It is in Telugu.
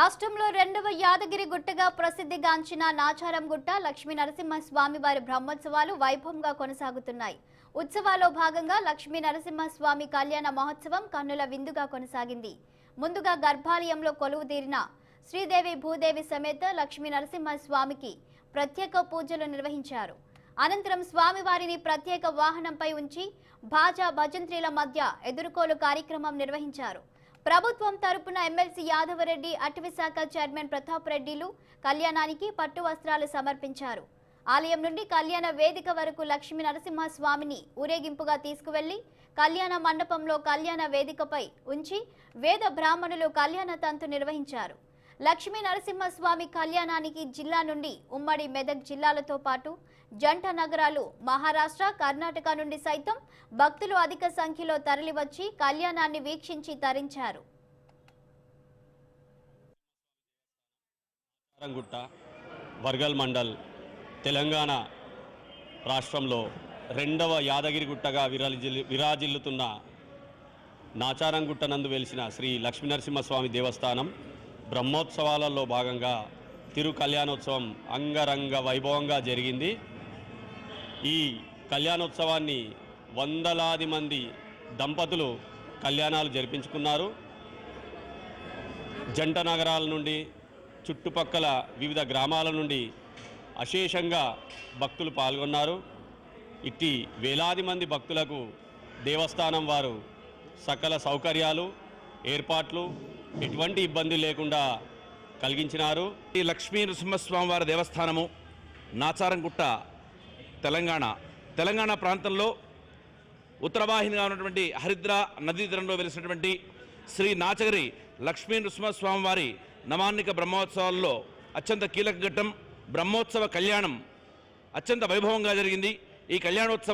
రాష్ట్రంలో రెండవ యాదగిరి గుట్టగా ప్రసిద్ధిగాంచిన నాచారం గుట్ట లక్ష్మీ నరసింహస్వామి వారి బ్రహ్మోత్సవాలు వైభవంగా కొనసాగుతున్నాయి. ఉత్సవాల్లో భాగంగా లక్ష్మీ నరసింహస్వామి కళ్యాణ మహోత్సవం కన్నుల విందుగా కొనసాగింది. ముందుగా గర్భాలయంలో కొలువుదీరిన శ్రీదేవి భూదేవి సమేత లక్ష్మీ నరసింహస్వామికి ప్రత్యేక పూజలు నిర్వహించారు. అనంతరం స్వామివారిని ప్రత్యేక వాహనంపై ఉంచి భాజా భజంత్రీల మధ్య ఎదుర్కోలు కార్యక్రమం నిర్వహించారు. ప్రభుత్వం తరపున ఎమ్మెల్సీ యాదవరెడ్డి, అటవీ శాఖ చైర్మన్ ప్రతాప్ రెడ్డిలు కళ్యాణానికి పట్టు వస్త్రాలు సమర్పించారు. ఆలయం నుండి కళ్యాణ వేదిక వరకు లక్ష్మీ నరసింహస్వామిని ఊరేగింపుగా తీసుకువెళ్లి కళ్యాణ మండపంలో కళ్యాణ వేదికపై ఉంచి వేద బ్రాహ్మణులు కళ్యాణ తంతు నిర్వహించారు. లక్ష్మీ నరసింహస్వామి కళ్యాణానికి జిల్లా నుండి ఉమ్మడి మెదక్ జిల్లాలతో పాటు జంట నగరాలు మహారాష్ట్ర, కర్ణాటక నుండి సైతం భక్తులు అధిక సంఖ్యలో తరలివచ్చి కళ్యాణాన్ని వీక్షించి తరించారు. గుట్ట వర్గల్ మండల్ తెలంగాణ రాష్ట్రంలో రెండవ యాదగిరి గుట్టగా విరాజిల్లుతున్న నాచారంగుట్ట నందు వెలిసిన శ్రీ లక్ష్మీనరసింహస్వామి దేవస్థానం బ్రహ్మోత్సవాలలో భాగంగా తిరు కళ్యాణోత్సవం అంగరంగ వైభవంగా జరిగింది. ఈ కళ్యాణోత్సవాన్ని వందలాది మంది దంపతులు కళ్యాణాలు జరిపించుకున్నారు. జంట నగరాల నుండి చుట్టుపక్కల వివిధ గ్రామాల నుండి అశేషంగా భక్తులు పాల్గొన్నారు. ఇట్టి వేలాది మంది భక్తులకు దేవస్థానం వారు సకల సౌకర్యాలు, ఏర్పాట్లు, ఎటువంటి ఇబ్బంది లేకుండా కలిగించినారు. ఈ లక్ష్మీ నరసింహస్వామి వారి దేవస్థానము నాచారంగుట్ట తెలంగాణ ప్రాంతంలో ఉత్తరవాహినిగా ఉన్నటువంటి హరిద్ర నదీ తీరంలో వెలిసినటువంటి శ్రీ నాచగిరి లక్ష్మీ నరసింహస్వామి వారి నవాన్నిక బ్రహ్మోత్సవాల్లో అత్యంత కీలక ఘట్టం బ్రహ్మోత్సవ కళ్యాణం అత్యంత వైభవంగా జరిగింది. ఈ కళ్యాణోత్సవం